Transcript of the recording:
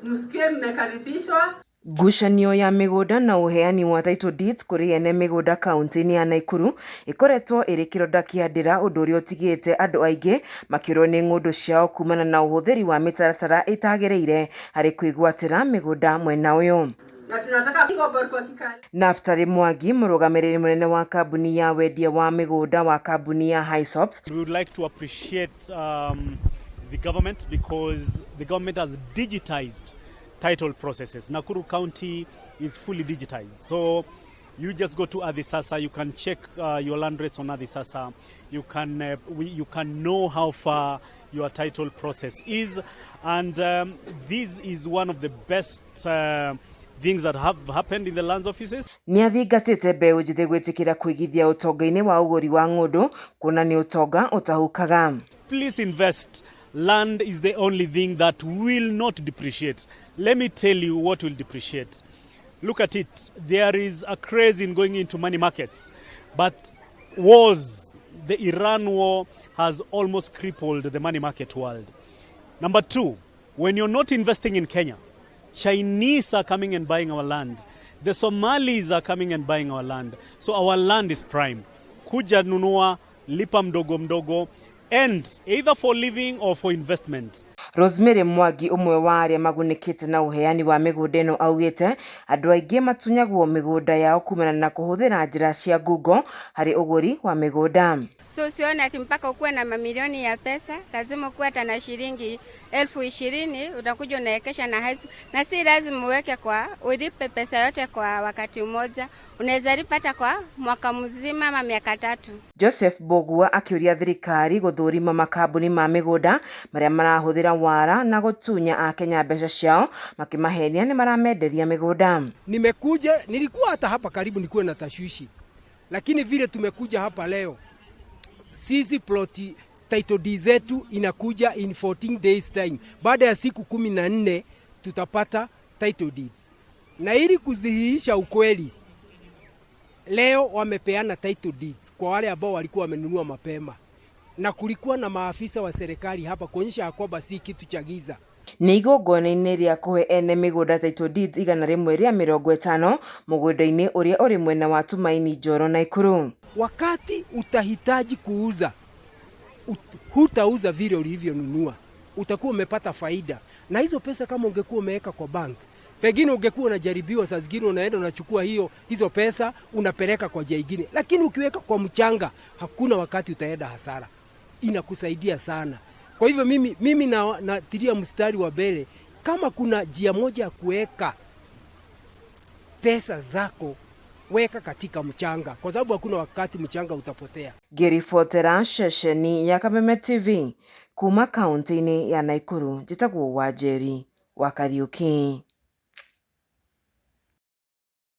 Msikie mmekaribishwa. Ngucanio ya migunda na uheani wa title deeds kuri ene migunda kaunti-ini ya Naikuru ikoretwo iri kironda kia ndira undu uria utigite andu aingi makirwo ni ng'undu ciao kumana na uhuthiri wa mitaratara itagereire hari kwigwatira migunda mwena uyu. Naftali Mwangi, murugamiriri munene wa kambuni ya wendia wa migunda wa kambuni ya Hysops. We would like to appreciate the government because the government has digitized title processes. Nakuru County is fully digitized. So you just go to Adhisasa, you can check your land rates on Adhisasa. You can know how far your title process is. And this is one of the best things that have happened in the lands offices. Ni athingatite mbeu njithi gwitikira kuigithia utonga-ini wa uguri wa ng'undu kuna ni utonga utahukaga. Please invest. Land is the only thing that will not depreciate. Let me tell you what will depreciate. Look at it. There is a craze in going into money markets. But wars, the Iran war has almost crippled the money market world. Number two, when you're not investing in Kenya, Chinese are coming and buying our land. The Somalis are coming and buying our land. So our land is prime. Kuja nunua, lipa mdogo mdogo, and either for living or for investment. Rosemary Mwangi, umwe wa aria magunikite na uheani wa migunda ino, augite andu aingi matunyagwo migunda yao kumana na kuhuthira njira cia Google hari uguri wa migunda. So sione ati mpaka ukuwe na mamilioni ya pesa, lazima ukuwe hata na shilingi 20,000 utakuja unaekesha na haisu, na si lazima uweke kwa ulipe pesa yote kwa wakati mmoja, unaweza lipata kwa mwaka mzima ama miaka 3. Joseph Bogua akiuria thirikari guthurima makambuni ma migunda maria marahuthira wara na gutunya Akenya mbeca ciao makimahenia ni maramenderia migunda. Nimekuja, nilikuwa hata hapa karibu nikuwe na tashwishi, lakini vile tumekuja hapa leo, sisi ploti title deed zetu inakuja in 14 days time. Baada ya siku 14 tutapata title deeds. Na ili kudhihirisha ukweli, leo wamepeana title deeds kwa wale ambao walikuwa wamenunua mapema. Na kulikuwa na maafisa wa serikali hapa kuonyesha kwamba si kitu cha giza. Ni igongona-ini ria kuhe ene migunda title deeds 150 mugunda-ini uria uri mwena wa Tumaini Njoro Naikuru. Wakati utahitaji kuuza, hutauza vile ulivyonunua, utakuwa umepata faida. Na hizo pesa kama ungekuwa umeweka kwa bank, pengine ungekuwa unajaribiwa, saa zingine unaenda unachukua hizo pesa unapeleka kwa jaingine. Lakini ukiweka kwa mchanga, hakuna wakati utaenda hasara. Inakusaidia sana. Kwa hivyo mimi natilia mstari wa mbele, kama kuna njia moja ya kuweka pesa zako, weka katika mchanga, kwa sababu hakuna wakati mchanga utapotea. Ngiribotera ceceni ya Kameme TV kuma kaunti-ini ya Naikuru, njitagwo Wanjeri wa Kariuki.